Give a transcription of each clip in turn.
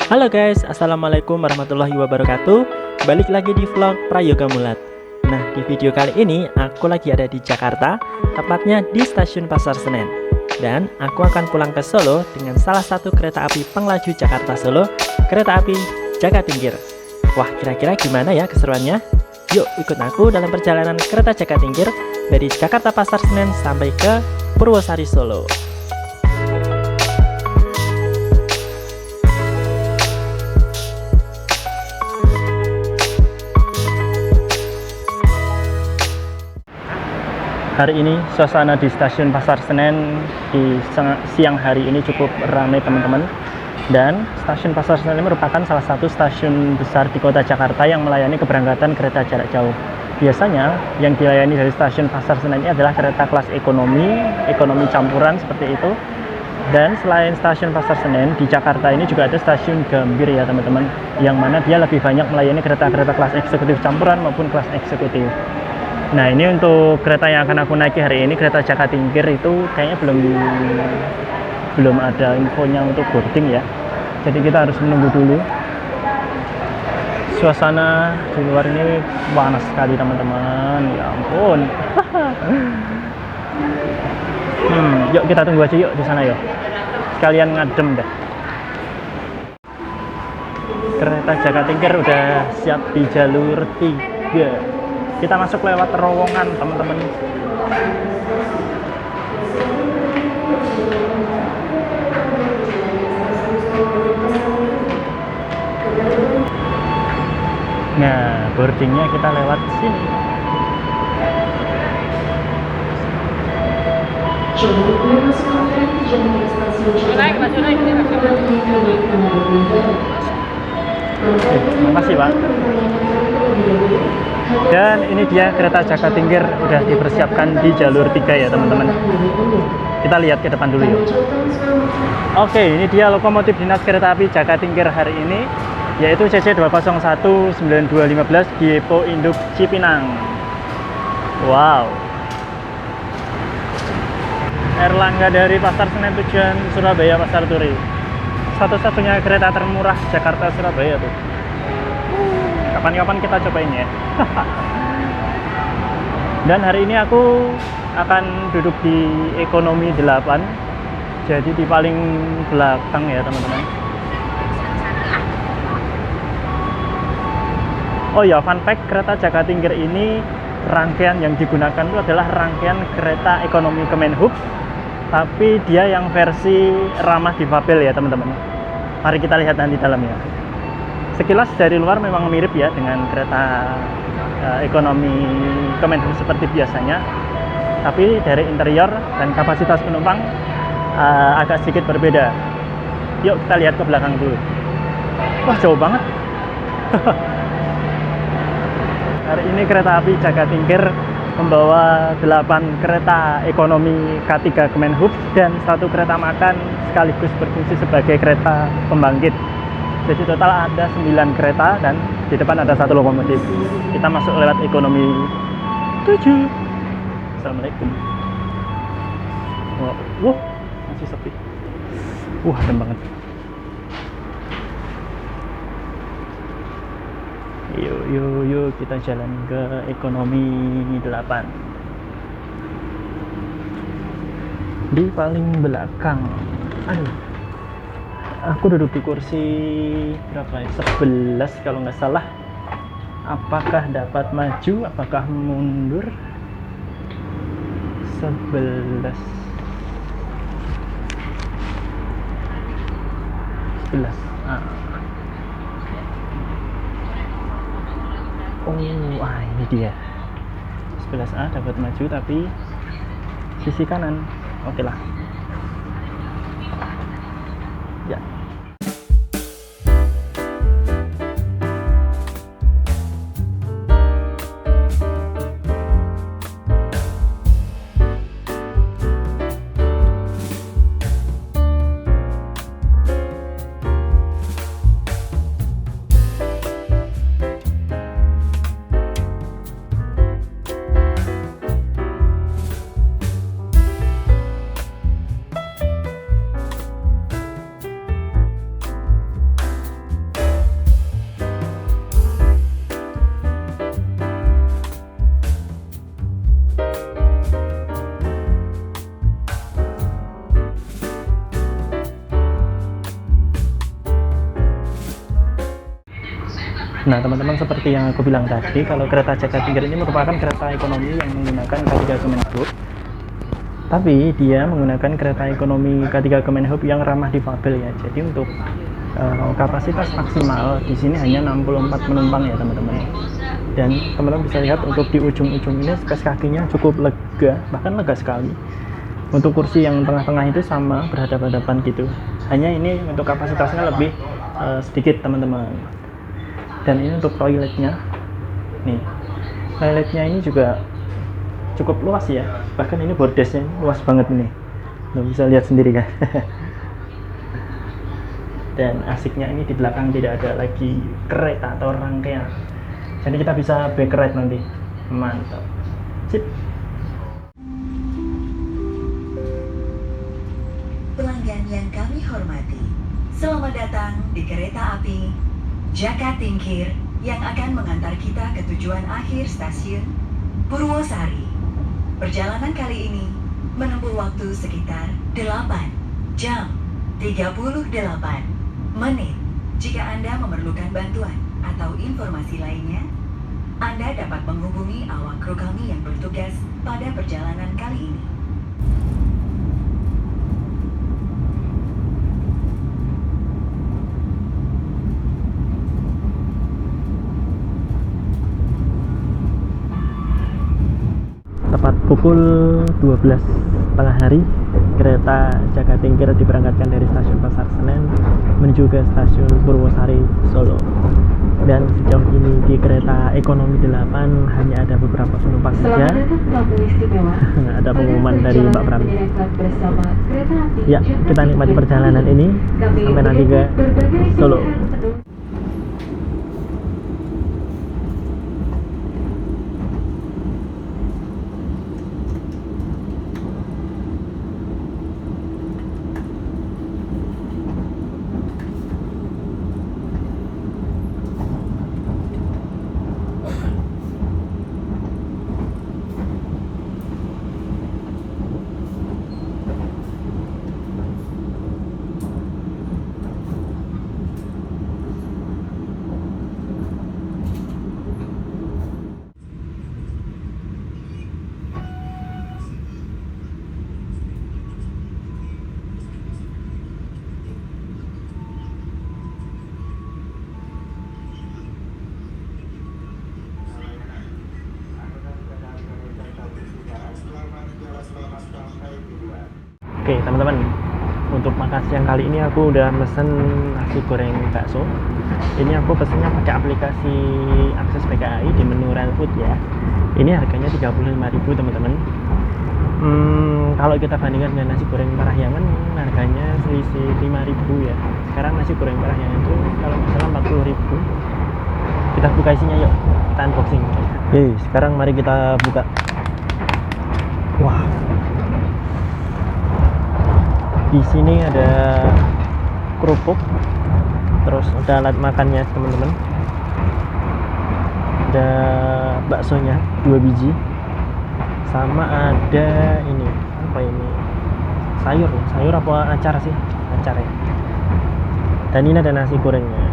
Halo guys, assalamualaikum warahmatullahi wabarakatuh. Balik lagi di vlog Prayoga Mulat. Nah, di video kali ini aku lagi ada di Jakarta, tepatnya di stasiun Pasar Senen. Dan aku akan pulang ke Solo dengan salah satu kereta api penglaju Jakarta Solo, kereta api Jakatingkir. Wah, kira-kira gimana ya keseruannya? Yuk ikut aku dalam perjalanan kereta Jakatingkir dari Jakarta Pasar Senen sampai ke Purwosari Solo. Hari ini suasana di stasiun Pasar Senen di siang hari ini cukup ramai teman-teman. Dan stasiun Pasar Senen ini merupakan salah satu stasiun besar di kota Jakarta yang melayani keberangkatan kereta jarak jauh. Biasanya yang dilayani dari stasiun Pasar Senen ini adalah kereta kelas ekonomi campuran seperti itu. Dan selain stasiun Pasar Senen, di Jakarta ini juga ada stasiun Gambir ya teman-teman, yang mana dia lebih banyak melayani kereta-kereta kelas eksekutif campuran maupun kelas eksekutif. Nah, ini untuk kereta yang akan aku naiki hari ini, kereta Jakatingkir itu kayaknya belum ada infonya untuk boarding ya. Jadi kita harus menunggu dulu. Suasana di luar ini panas sekali teman-teman. Ya ampun. Yuk kita tunggu aja yuk di sana yuk. Sekalian ngadem dah. Kereta Jakatingkir udah siap di jalur 3. Kita masuk lewat terowongan teman-teman. Nah, boardingnya kita lewat sini. Terima kasih Pak. Dan ini dia kereta Jakatingkir udah dipersiapkan di jalur 3 ya teman-teman. Kita lihat ke depan dulu yuk. Oke, ini dia lokomotif dinas kereta api Jakatingkir hari ini, yaitu CC 2019215 Depo Induk Cipinang. Wow. Erlangga dari Pasar Senen tujuan Surabaya Pasar Turi. Satu-satunya kereta termurah Jakarta Surabaya tuh. Kapan-kapan kita cobain ya. Dan hari ini aku akan duduk di ekonomi 8. Jadi di paling belakang ya teman-teman. Oh ya, fun fact, kereta Jakatingkir ini rangkaian yang digunakan itu adalah rangkaian kereta ekonomi Kemenhub, tapi dia yang versi ramah difabel ya teman-teman. Mari kita lihat nanti dalamnya. Sekilas dari luar memang mirip ya dengan kereta ekonomi Kemenhub seperti biasanya, tapi dari interior dan kapasitas penumpang agak sedikit berbeda. Yuk kita lihat ke belakang dulu. Wah, jauh banget. Hari ini kereta api Jakatingkir membawa 8 kereta ekonomi K3 Kemenhub dan 1 kereta makan sekaligus berfungsi sebagai kereta pembangkit. Jadi total ada 9 kereta dan di depan ada 1 lokomotif. Kita masuk lewat ekonomi 7. Assalamualaikum. Wah, masih sepi. Adem banget. Yuk kita jalan ke ekonomi 8. Di paling belakang. Aduh. Aku duduk di kursi berapa ya? 11 kalau nggak salah. Apakah dapat maju? Apakah mundur? 11. Ini dia. 11A dapat maju tapi sisi kanan. Oke lah. Ya. Nah, teman-teman, seperti yang aku bilang tadi, kalau kereta Jaka Tingkir ini merupakan kereta ekonomi yang menggunakan K3 Kemenhub. Tapi dia menggunakan kereta ekonomi K3 Kemenhub yang ramah difabel ya. Jadi untuk kapasitas maksimal di sini hanya 64 penumpang ya, teman-teman. Dan teman-teman bisa lihat untuk di ujung-ujung ini space kakinya cukup lega, bahkan lega sekali. Untuk kursi yang tengah-tengah itu sama berhadapan-hadapan gitu. Hanya ini untuk kapasitasnya lebih sedikit, teman-teman. Dan ini untuk toiletnya, nih toiletnya ini juga cukup luas ya, bahkan ini bordesnya luas banget ini, lo bisa lihat sendiri kan. Dan asiknya ini di belakang tidak ada lagi kereta atau rangkaian, jadi kita bisa back ride nanti, mantap, sip. Pelanggan yang kami hormati, selamat datang di kereta api Jaka Tingkir yang akan mengantar kita ke tujuan akhir stasiun Purwosari. Perjalanan kali ini menempuh waktu sekitar 8 jam 38 menit. Jika Anda memerlukan bantuan atau informasi lainnya, Anda dapat menghubungi awak kru kami yang bertugas pada perjalanan kali ini. Tepat pukul 12 tengah hari, kereta Jaka Tingkir diberangkatkan dari stasiun Pasar Senen menuju ke stasiun Purwosari, Solo. Dan sejauh ini di kereta ekonomi 8 hanya ada beberapa penumpang saja. Ada pengumuman dari Mbak Prami. Ya, kita nikmati perjalanan ini sampai nanti ke Solo. Oke, teman-teman, untuk makan siang kali ini aku udah mesen nasi goreng bakso. Ini aku pesennya pakai aplikasi akses PKAI di menu Rail Food ya. Ini harganya 35.000, teman-teman. Kalau kita bandingkan dengan nasi goreng Parahyangan, harganya selisih 5.000 ya. Sekarang nasi goreng Parahyangan itu kalau nggak salah 40.000. Kita buka isinya yuk, kita unboxing. Oke, sekarang mari kita buka. Wah, di sini ada kerupuk, terus ada alat makannya, teman-teman. Ada baksonya 2 biji, sama ada ini apa ini, sayur apa acar sih, acar ya. Dan ini ada nasi gorengnya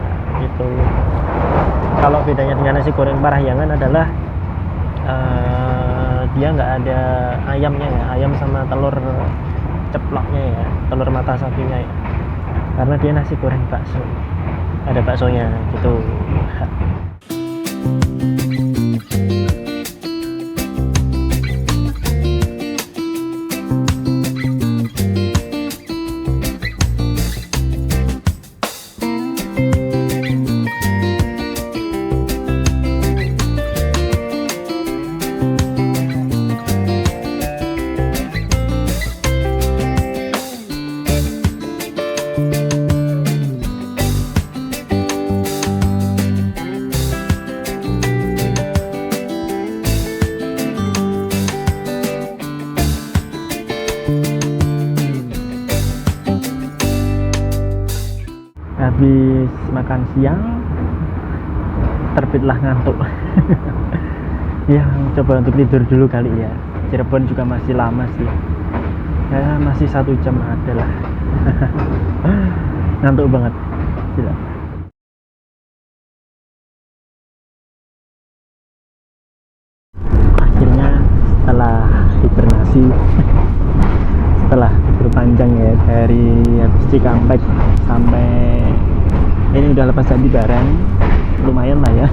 gitu. Kalau bedanya dengan nasi goreng Parahyangan adalah dia nggak ada ayamnya ya, ayam sama telur ceploknya ya, telur mata sapinya ya, karena dia nasi goreng bakso, ada baksonya gitu. Habis makan siang terbitlah ngantuk. Ya, coba untuk tidur dulu kali ya. Cirebon juga masih lama sih ya, masih 1 jam ada lah. Ngantuk banget. Gila. sih. Setelah libur panjang ya, dari habis Cikampek sampai ini udah lepas jadi barang, lumayan lah ya.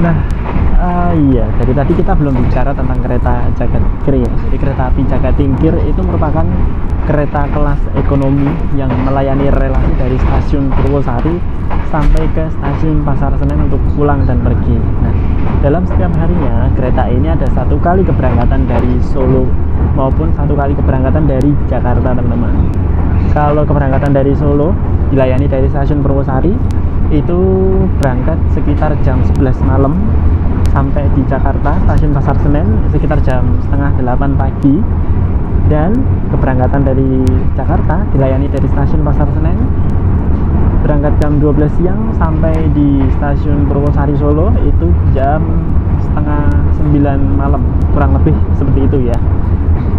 Nah, iya, dari tadi kita belum bicara tentang kereta Jagatingkir ya. Jadi kereta api Jagatingkir itu merupakan kereta kelas ekonomi yang melayani relasi dari stasiun Purwosari sampai ke stasiun Pasar Senen untuk pulang dan pergi. Nah, dalam setiap harinya kereta ini ada 1 kali keberangkatan dari Solo maupun 1 kali keberangkatan dari Jakarta, teman-teman. Kalau keberangkatan dari Solo dilayani dari stasiun Purwosari itu berangkat sekitar jam 11 malam sampai di Jakarta stasiun Pasar Senen sekitar jam setengah 8 pagi, dan keberangkatan dari Jakarta dilayani dari stasiun Pasar Senen berangkat jam 12 siang sampai di stasiun Purwosari Solo itu jam setengah 9 malam, kurang lebih seperti itu ya.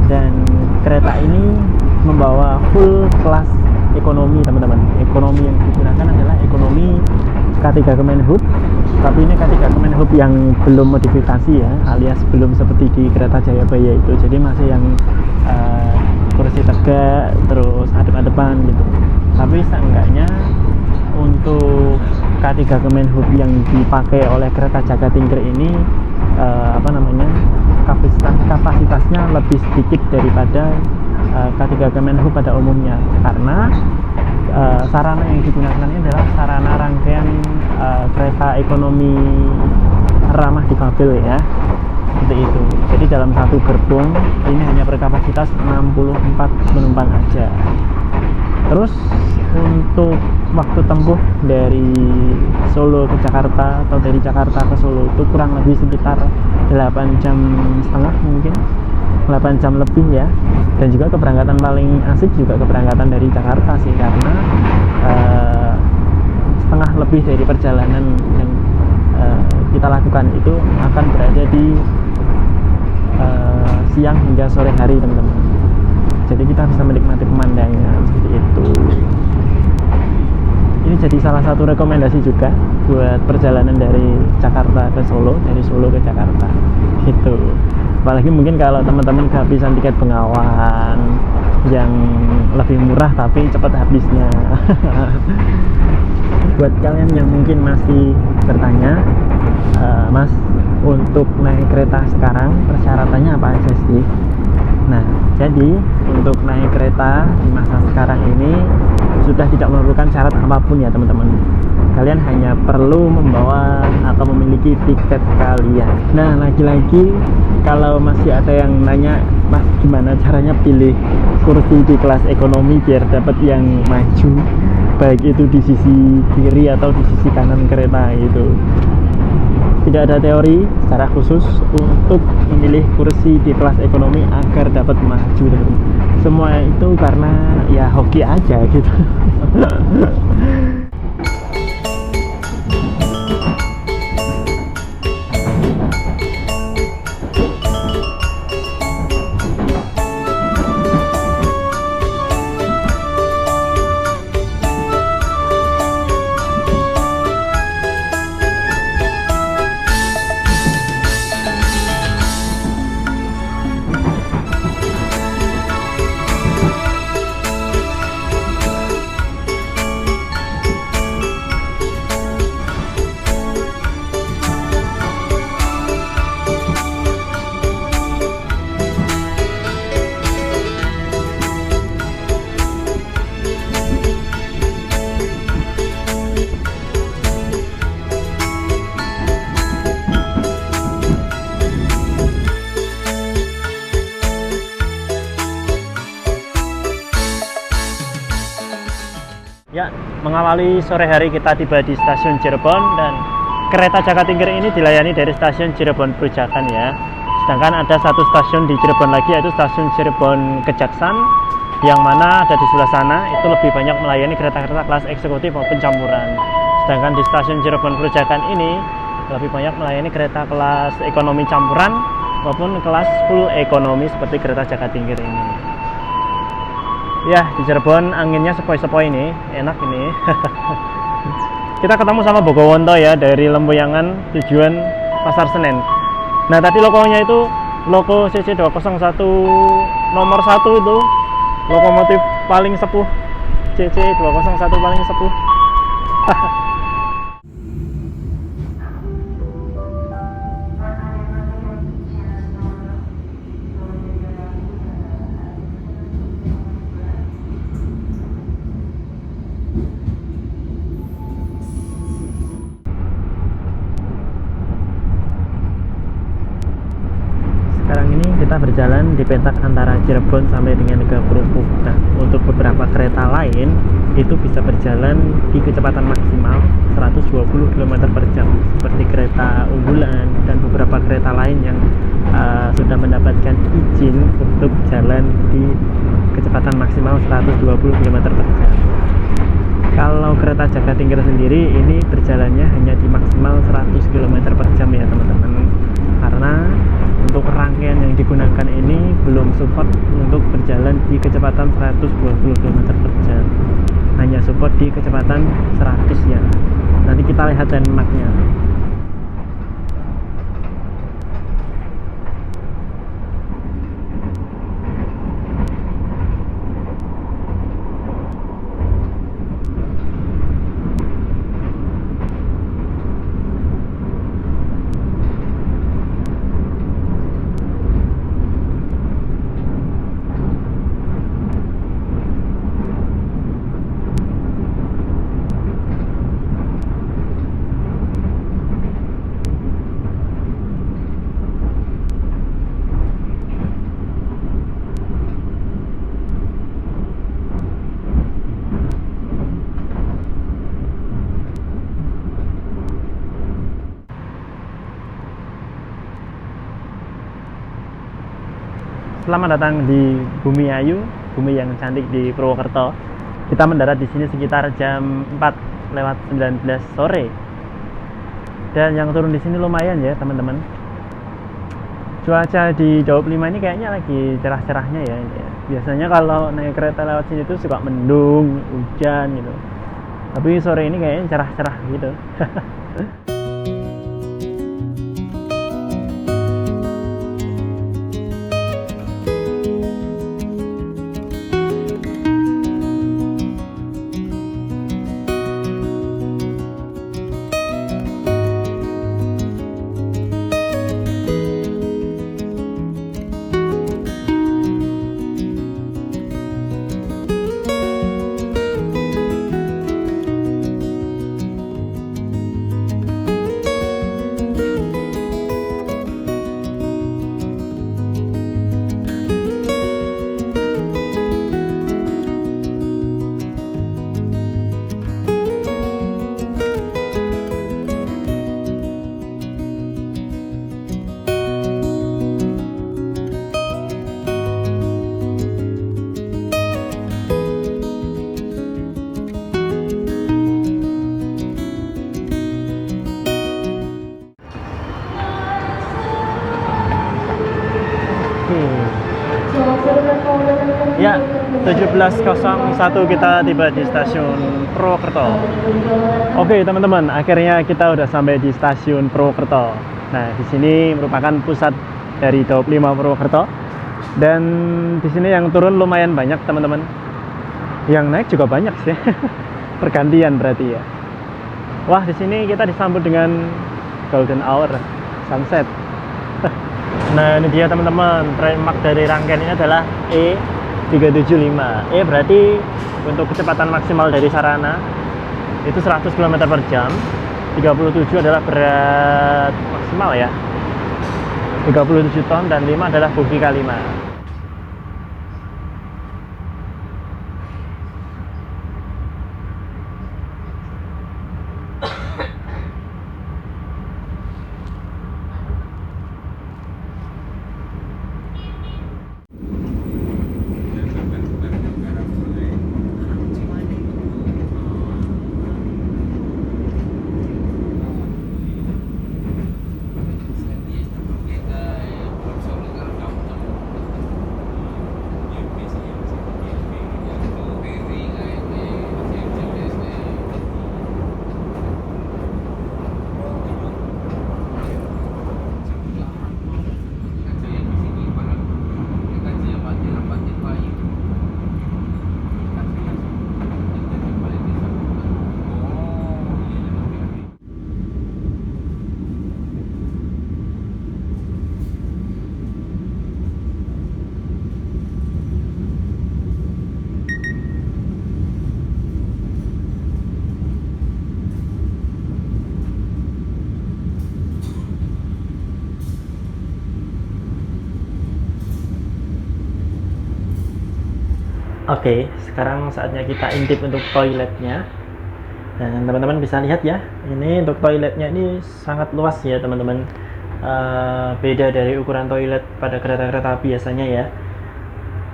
Dan kereta ini membawa full kelas ekonomi, teman-teman. Ekonomi yang digunakan adalah ekonomi K3 Kemenhub, tapi ini K3 Kemenhub yang belum modifikasi ya, alias belum seperti di kereta Jayabaya itu. Jadi masih yang kursi tegak terus adep-adepan gitu. Tapi seenggaknya untuk K3 Kemenhub yang dipakai oleh kereta Jagatingkir ini kapasitasnya lebih sedikit daripada K3 Kemenhub pada umumnya, karena sarana yang digunakan ini adalah sarana rangkaian kereta ekonomi ramah difabel ya, seperti itu. Jadi dalam satu gerbong ini hanya berkapasitas 64 penumpang aja. Terus untuk waktu tempuh dari Solo ke Jakarta atau dari Jakarta ke Solo itu kurang lebih sekitar 8,5 jam mungkin, 8 jam lebih ya. Dan juga keberangkatan paling asik juga keberangkatan dari Jakarta sih, karena setengah lebih dari perjalanan yang kita lakukan itu akan berada di siang hingga sore hari, teman-teman. Jadi kita bisa menikmati pemandangan seperti itu. Ini jadi salah satu rekomendasi juga buat perjalanan dari Jakarta ke Solo, dari Solo ke Jakarta gitu. Apalagi mungkin kalau teman-teman kehabisan tiket Bengawan yang lebih murah tapi cepat habisnya. Buat kalian yang mungkin masih bertanya, Mas, untuk naik kereta sekarang persyaratannya apa aja sih? Nah, jadi untuk naik kereta di masa sekarang ini sudah tidak memerlukan syarat apapun ya, teman-teman. Kalian hanya perlu membawa atau memiliki tiket kalian. Nah, lagi-lagi kalau masih ada yang nanya, Mas, gimana caranya pilih kursi di kelas ekonomi biar dapat yang maju, baik itu di sisi kiri atau di sisi kanan kereta gitu. Tidak ada teori secara khusus untuk memilih kursi di kelas ekonomi agar dapat maju. Semua itu karena ya hoki aja gitu. Ya, mengawali sore hari kita tiba di stasiun Cirebon, dan kereta Jagatingkir ini dilayani dari stasiun Cirebon Perujakan ya. Sedangkan ada satu stasiun di Cirebon lagi, yaitu stasiun Cirebon Kejaksan, yang mana ada di sebelah sana itu lebih banyak melayani kereta-kereta kelas eksekutif maupun campuran. Sedangkan di stasiun Cirebon Perujakan ini lebih banyak melayani kereta kelas ekonomi campuran maupun kelas full ekonomi seperti kereta Jagatingkir ini. Ya, di Cirebon anginnya sepoi-sepoi ini, enak ini. Kita ketemu sama Bogowonto ya, dari Lempuyangan tujuan Pasar Senen. Nah, tadi lokonya itu Loko CC201 nomor 1 itu lokomotif paling sepuh, CC201 paling sepuh. Sekarang ini kita berjalan di petak antara Cirebon sampai dengan Gaprupuk. Nah, untuk beberapa kereta lain itu bisa berjalan di kecepatan maksimal 120 km per jam seperti kereta unggulan dan beberapa kereta lain yang sudah mendapatkan izin untuk jalan di kecepatan maksimal 120 km per jam. Kalau kereta Jakatingkir sendiri ini berjalannya hanya di maksimal 100 km per jam ya teman-teman, karena untuk rangkaian yang digunakan ini belum support untuk berjalan di kecepatan 120 km per jam, hanya support di kecepatan 100 ya. Nanti kita lihat landmarknya. Selamat datang di Bumi Ayu, bumi yang cantik di Purwokerto. Kita mendarat di sini sekitar jam 4:19 sore. Dan yang turun di sini lumayan ya, teman-teman. Cuaca di Daup 5 ini kayaknya lagi cerah-cerahnya ya. Biasanya kalau naik kereta lewat sini tuh suka mendung, hujan gitu. Tapi sore ini kayaknya cerah-cerah gitu. Ya, 17:01 kita tiba di stasiun Purwokerto. Oke, teman-teman, akhirnya kita udah sampai di stasiun Purwokerto. Nah, di sini merupakan pusat dari Daup 5 Purwokerto. Dan di sini yang turun lumayan banyak, teman-teman. Yang naik juga banyak sih. Pergantian berarti ya. Wah, di sini kita disambut dengan golden hour, sunset. Nah, ini dia teman-teman, trademark dari rangkaian ini adalah E375. Berarti untuk kecepatan maksimal dari sarana itu 100 km per jam. 37 adalah berat maksimal ya, 37 ton, dan 5 adalah bogi K5. Oke, sekarang saatnya kita intip untuk toiletnya. Dan teman-teman bisa lihat ya, ini untuk toiletnya ini sangat luas ya teman-teman. Beda dari ukuran toilet pada kereta-kereta biasanya ya.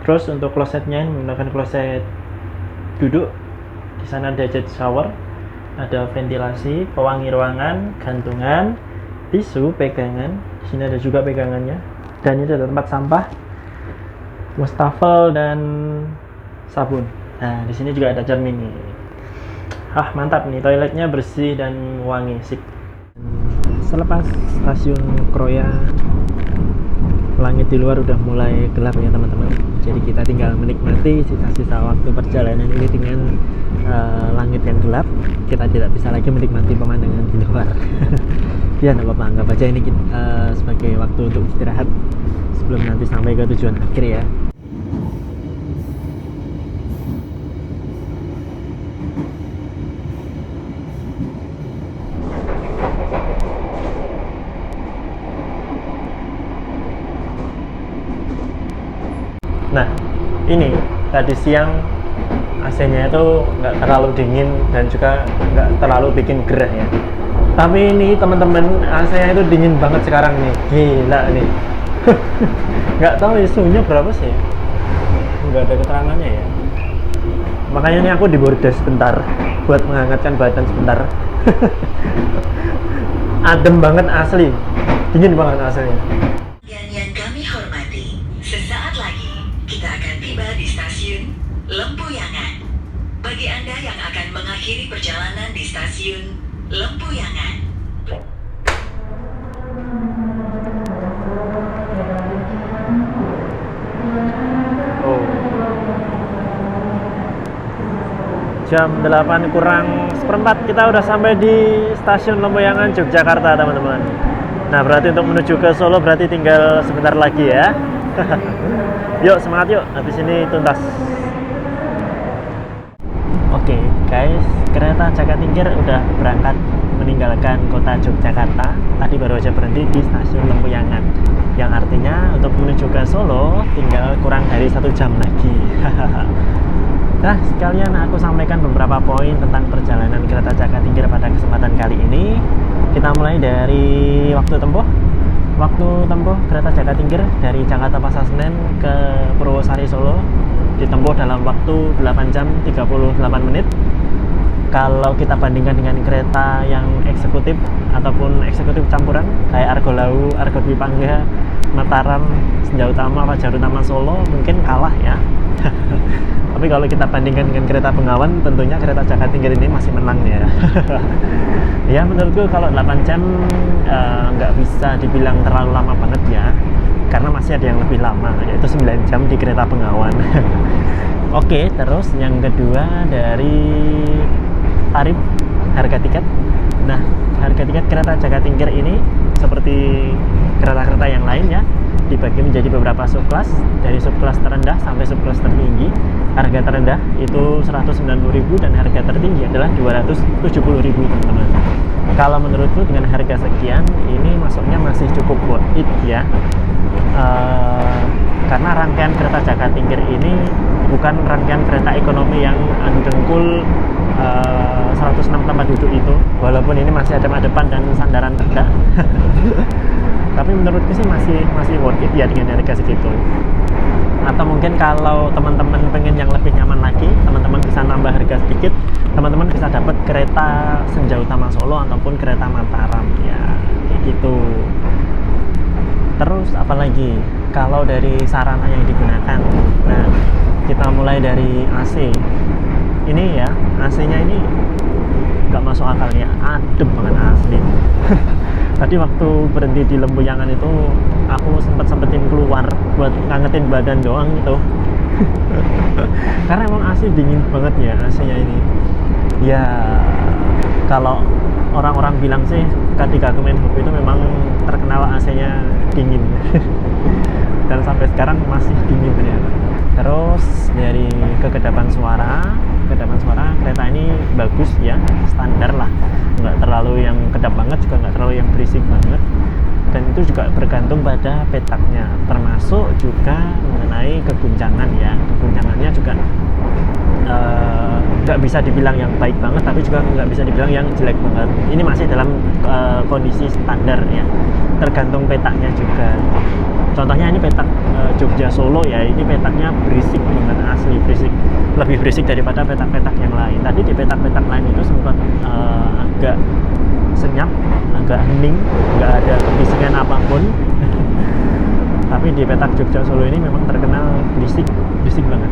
Terus untuk klosetnya ini menggunakan kloset duduk. Di sana ada jet shower, ada ventilasi, pewangi ruangan, gantungan, tisu, pegangan. Di sini ada juga pegangannya. Dan ini ada tempat sampah, wastafel dan sabun. Nah, di sini juga ada cermin nih. Mantap nih, toiletnya bersih dan wangi, sip. Selepas stasiun Kroya, langit di luar udah mulai gelap ya teman-teman. Jadi kita tinggal menikmati sisa-sisa waktu perjalanan ini dengan langit yang gelap. Kita tidak bisa lagi menikmati pemandangan di luar. Ya nggak apa-apa, anggap aja ini sebagai waktu untuk istirahat sebelum nanti sampai ke tujuan akhir ya. Nah, ini tadi siang AC-nya itu nggak terlalu dingin dan juga nggak terlalu bikin gerah ya. Tapi ini teman-teman, AC-nya itu dingin banget sekarang nih, gila nih. Nggak tahu ya suhunya berapa sih? Nggak ada keterangannya ya. Makanya ini aku di bordes sebentar buat menghangatkan badan sebentar. Adem banget asli, dingin banget AC-nya. Yang kami hormati, sesaat lagi kita akan tiba di stasiun Lempuyangan. Bagi Anda yang akan mengakhiri perjalanan di stasiun Lempuyangan, jam 8 kurang seperempat kita udah sampai di stasiun Lempuyangan, Yogyakarta teman-teman. Nah, berarti untuk menuju ke Solo berarti tinggal sebentar lagi ya. Yuk semangat yuk, habis ini tuntas. Oke guys, kereta Jakatingkir udah berangkat meninggalkan kota Yogyakarta. Tadi baru aja berhenti di stasiun Lempuyangan, yang artinya untuk menuju ke Solo tinggal kurang dari 1 jam lagi. Nah, sekalian aku sampaikan beberapa poin tentang perjalanan kereta Jakatingkir pada kesempatan kali ini. Kita mulai dari waktu tempuh. Waktu tempuh kereta Jakatingkir dari Jakarta Pasar Senen ke Purwosari Solo ditempuh dalam waktu 8 jam 38 menit. Kalau kita bandingkan dengan kereta yang eksekutif ataupun eksekutif campuran kayak Argo Lawu, Argo Dwi Pangga, Mataram, Senja Utama, Fajar Utama Solo mungkin kalah ya. Tapi kalau kita bandingkan dengan kereta Bengawan, tentunya kereta Jakatingkir ini masih menang ya. Ya menurutku kalau 8 jam nggak bisa dibilang terlalu lama banget ya, karena masih ada yang lebih lama, yaitu 9 jam di kereta Bengawan. Oke, terus yang kedua dari tarif harga tiket. Nah, harga tiket kereta Jakatingkir ini seperti kereta-kereta yang lain ya, dibagi menjadi beberapa subkelas, dari subkelas terendah sampai subkelas tertinggi. Harga terendah itu 190.000 dan harga tertinggi adalah 270.000 teman-teman. Kalau menurutku dengan harga sekian ini masuknya masih cukup worth it ya. Karena rangkaian kereta Jakatingkir ini bukan rangkaian kereta ekonomi yang adu dengkul 106 tempat duduk itu, walaupun ini masih ada depan dan sandaran rendah. Tapi menurutku sih masih worth it ya dengan harga segitu. Atau mungkin kalau teman-teman pengen yang lebih nyaman lagi, teman-teman bisa nambah harga sedikit, teman-teman bisa dapat kereta Senja Utama Solo ataupun kereta Mataram ya, kayak gitu. Terus apalagi kalau dari sarana yang digunakan, nah kita mulai dari AC. Ini ya, AC-nya ini nggak masuk akal ya, adem banget asli. Tadi waktu berhenti di Lempuyangan itu aku sempetin keluar buat ngangetin badan doang gitu. Karena emang AC dingin banget ya AC-nya ini. Ya kalau orang-orang bilang sih ketika Kemenhub itu memang terkenal AC-nya dingin. Dan sampai sekarang masih dingin ternyata. Terus dari kekedapan suara kereta ini bagus ya, standar lah, nggak terlalu yang kedap banget juga nggak terlalu yang berisik banget. dan itu juga bergantung pada petaknya, termasuk juga mengenai keguncangan ya. Keguncangannya juga nggak bisa dibilang yang baik banget, tapi juga nggak bisa dibilang yang jelek banget. Ini masih dalam kondisi standar ya, tergantung petaknya juga. Contohnya ini petak Jogja Solo ya, ini petaknya berisik banget, asli berisik, lebih berisik daripada petak-petak yang lain. Tadi di petak-petak lain itu sempat agak senyap, agak hening, nggak ada kebisingan apapun. Tapi di petak Jogja Solo ini memang terkenal berisik banget.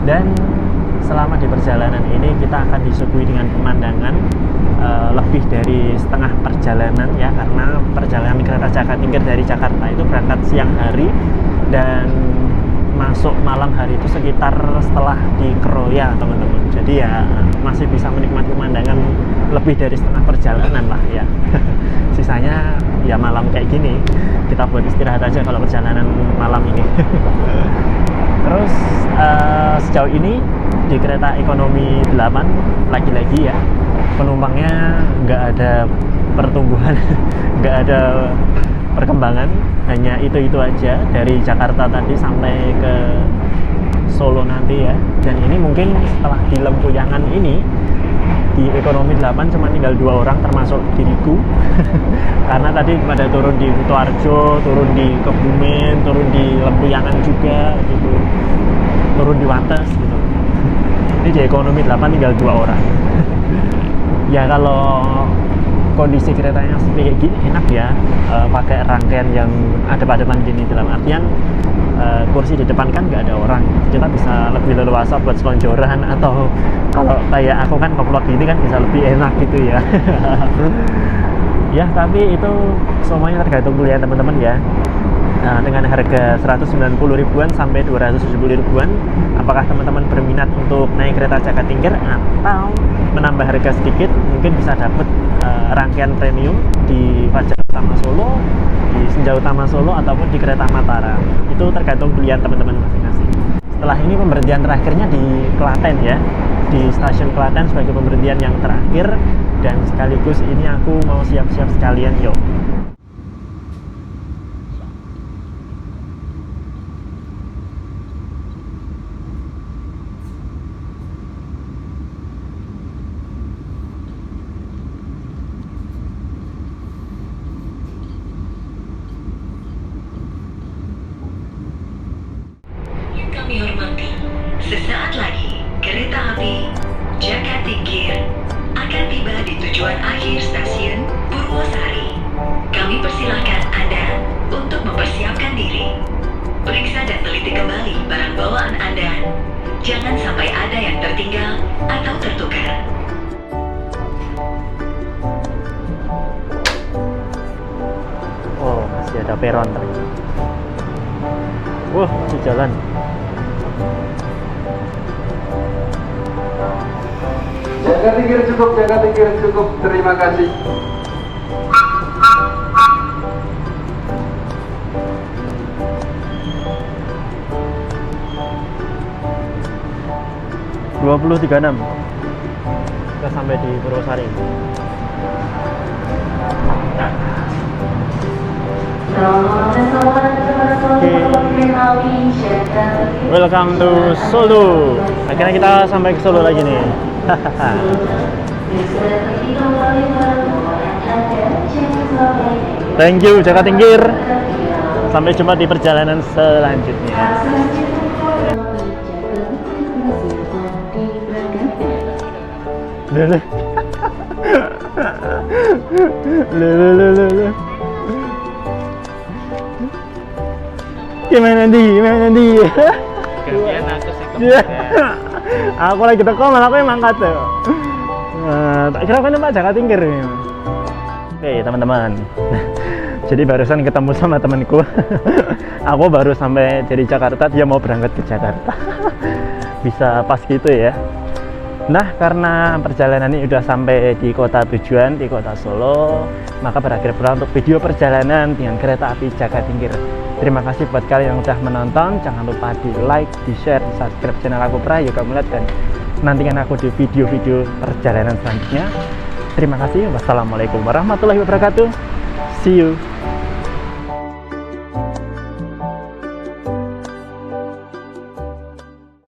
Dan selama di perjalanan ini kita akan disuguhi dengan pemandangan lebih dari setengah perjalanan ya, karena perjalanan kereta Jakatingkir dari Jakarta itu berangkat siang hari dan masuk malam hari itu sekitar setelah di Keroya teman-teman. Jadi ya masih bisa menikmati pemandangan lebih dari setengah perjalanan lah ya. Sisanya ya malam kayak gini kita buat istirahat aja kalau perjalanan malam ini. Terus sejauh ini di kereta ekonomi 8 lagi-lagi ya, penumpangnya nggak ada pertumbuhan, nggak ada perkembangan, hanya itu aja dari Jakarta tadi sampai ke Solo nanti ya. Dan ini mungkin setelah di Lempuyangan ini di ekonomi 8 cuma tinggal 2 orang termasuk diriku. Karena tadi pada turun di Kutoarjo, turun di Kebumen, turun di Lempuyangan juga gitu, turun di Wates gitu. Ini di ekonomi 8 tinggal 2 orang. Ya kalau kondisi keretanya seperti kayak gini enak ya, pakai rangkaian yang adep-adepan gini, dalam artian kursi di depan kan nggak ada orang, kita bisa lebih leluasa buat selonjoran, atau kalau kayak aku kan nge-vlog gini kan bisa lebih enak gitu ya. Ya tapi itu semuanya tergantung pilihan teman-teman ya. Nah, dengan harga 190 ribuan sampai 270 ribuan, apakah teman-teman berminat untuk naik kereta Jakatingkir atau menambah harga sedikit, mungkin bisa dapat rangkaian premium di Fajar Utama Solo, di Senja Utama Solo, ataupun di kereta Mataram. Itu tergantung pilihan teman-teman masing-masing. Setelah ini pemberhentian terakhirnya di Klaten ya, di stasiun Klaten sebagai pemberhentian yang terakhir, dan sekaligus ini aku mau siap-siap sekalian yuk. Kami hormati, sesaat lagi kereta api Jakatingkir akan tiba di tujuan akhir stasiun Purwosari. Kami persilahkan Anda untuk mempersiapkan diri. Periksa dan teliti kembali barang bawaan Anda. Jangan sampai ada yang tertinggal atau tertukar. Oh, masih ada peron ternyata. Wah, masih jalan. Jakatingkir cukup, terima kasih. .26 kita sampai di Purwosari. Welcome to Solo. Akhirnya kita sampai ke Solo lagi nih. Thank you Jakatingkir. Sampai jumpa di perjalanan selanjutnya. Gimana nanti? Gantian aku sih kemudian. Aku lagi teko malah aku yang mangkat tuh. Tak kira kan Pak Jakatingkir. Oke teman-teman. Jadi barusan ketemu sama temanku. Aku baru sampai dari Jakarta, dia mau berangkat ke Jakarta. Bisa pas gitu ya. Nah, karena perjalanan ini udah sampai di kota tujuan, di kota Solo, maka berakhir pula untuk video perjalanan dengan kereta api Jakatingkir. Terima kasih buat kalian yang udah menonton. Jangan lupa di like, di share, di subscribe channel aku Prayoga Mulat, dan nantikan aku di video-video perjalanan selanjutnya. Terima kasih. Wassalamualaikum warahmatullahi wabarakatuh. See you.